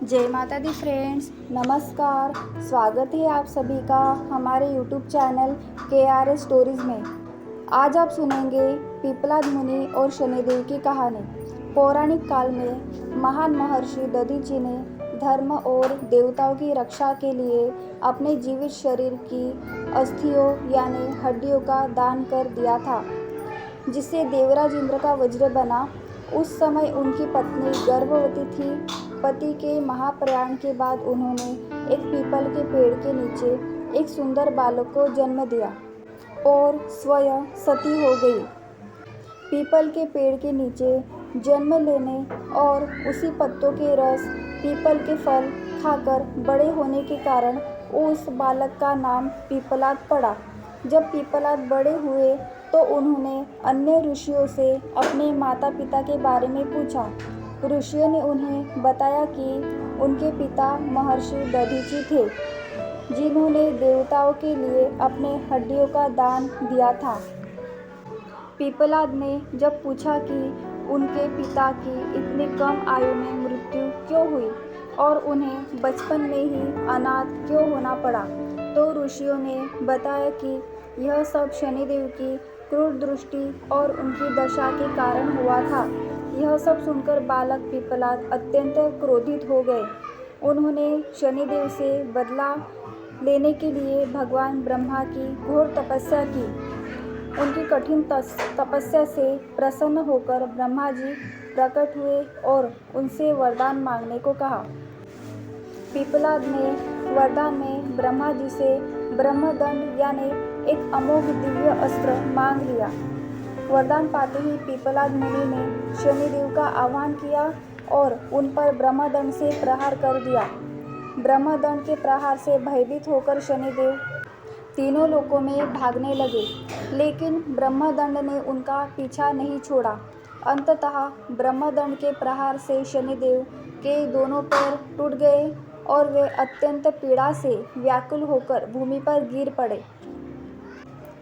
जय माता दी फ्रेंड्स, नमस्कार। स्वागत है आप सभी का हमारे YouTube चैनल KRS स्टोरीज़ में। आज आप सुनेंगे पिपलाद मुनि और शनिदेव की कहानी। पौराणिक काल में महान महर्षि दधीची ने धर्म और देवताओं की रक्षा के लिए अपने जीवित शरीर की अस्थियों यानी हड्डियों का दान कर दिया था, जिससे देवराज इंद्र का वज्र बना। उस समय उनकी पत्नी गर्भवती थी। पति के महाप्रयाण के बाद उन्होंने एक पीपल के पेड़ के नीचे एक सुंदर बालक को जन्म दिया और स्वयं सती हो गई। पीपल के पेड़ के नीचे जन्म लेने और उसी पत्तों के रस, पीपल के फल खाकर बड़े होने के कारण उस बालक का नाम पिपलाद पड़ा। जब पिपलाद बड़े हुए तो उन्होंने अन्य ऋषियों से अपने माता पिता के बारे में पूछा। ऋषियों ने उन्हें बताया कि उनके पिता महर्षि दधीची थे, जिन्होंने देवताओं के लिए अपने हड्डियों का दान दिया था। पिपलाद ने जब पूछा कि उनके पिता की इतनी कम आयु में मृत्यु क्यों हुई और उन्हें बचपन में ही अनाथ क्यों होना पड़ा, तो ऋषियों ने बताया कि यह सब शनिदेव की क्रूर दृष्टि और उनकी दशा के कारण हुआ था। यह सब सुनकर बालक पिपलाद अत्यंत क्रोधित हो गए। उन्होंने शनिदेव से बदला लेने के लिए भगवान ब्रह्मा की घोर तपस्या की। उनकी कठिन तपस्या से प्रसन्न होकर ब्रह्मा जी प्रकट हुए और उनसे वरदान मांगने को कहा। पिपलाद ने वरदान में ब्रह्मा जी से ब्रह्मदंड यानी एक अमोघ दिव्य अस्त्र मांग लिया। वरदान पाते ही पिपलाद मुनि ने शनिदेव का आह्वान किया और उन पर ब्रह्मदंड से प्रहार कर दिया। ब्रह्मदंड के प्रहार से भयभीत होकर शनिदेव तीनों लोकों में भागने लगे, लेकिन ब्रह्मदंड ने उनका पीछा नहीं छोड़ा। अंततः ब्रह्मदंड के प्रहार से शनिदेव के दोनों पैर टूट गए और वे अत्यंत पीड़ा से व्याकुल होकर भूमि पर गिर पड़े।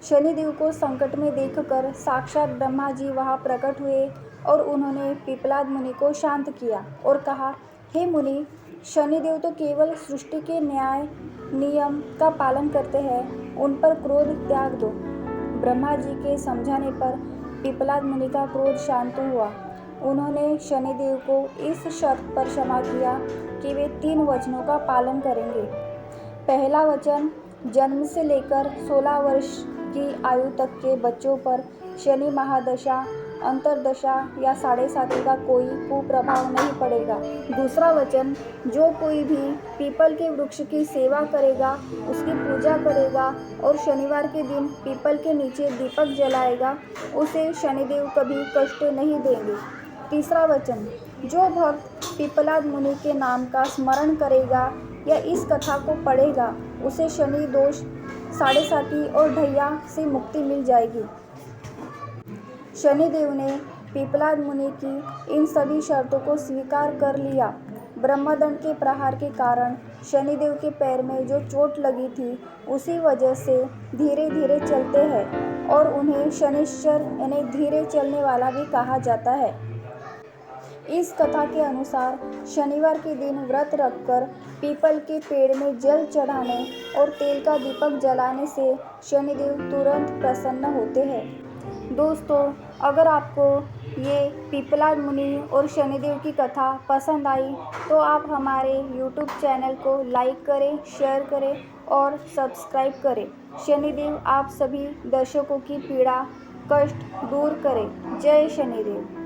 शनिदेव को संकट में देखकर साक्षात ब्रह्मा जी वहां प्रकट हुए और उन्होंने पिपलाद मुनि को शांत किया और कहा, हे मुनि, शनिदेव तो केवल सृष्टि के न्याय नियम का पालन करते हैं, उन पर क्रोध त्याग दो। ब्रह्मा जी के समझाने पर पिपलाद मुनि का क्रोध शांत हुआ। उन्होंने शनिदेव को इस शर्त पर क्षमा किया कि वे 3 वचनों का पालन करेंगे। पहला वचन, जन्म से लेकर 16 वर्ष की आयु तक के बच्चों पर शनि महादशा, अंतरदशा या 7.5 का कोई कुप्रभाव नहीं पड़ेगा। दूसरा वचन, जो कोई भी पीपल के वृक्ष की सेवा करेगा, उसकी पूजा करेगा और शनिवार के दिन पीपल के नीचे दीपक जलाएगा, उसे शनिदेव कभी कष्ट नहीं देंगे। तीसरा वचन, जो भक्त पिपलाद मुनि के नाम का स्मरण करेगा या इस कथा को पढ़ेगा, उसे शनि दोष, 7.5 और ढैया से मुक्ति मिल जाएगी। शनिदेव ने पिपलाद मुनि की इन सभी शर्तों को स्वीकार कर लिया। ब्रह्मदंड के प्रहार के कारण शनिदेव के पैर में जो चोट लगी थी, उसी वजह से धीरे धीरे चलते हैं और उन्हें शनिश्चर यानी धीरे चलने वाला भी कहा जाता है। इस कथा के अनुसार शनिवार के दिन व्रत रखकर पीपल के पेड़ में जल चढ़ाने और तेल का दीपक जलाने से शनिदेव तुरंत प्रसन्न होते हैं। दोस्तों, अगर आपको ये पिपलाद मुनि और शनिदेव की कथा पसंद आई तो आप हमारे YouTube चैनल को लाइक करें, शेयर करें और सब्सक्राइब करें। शनिदेव आप सभी दर्शकों की पीड़ा कष्ट दूर करें। जय शनिदेव।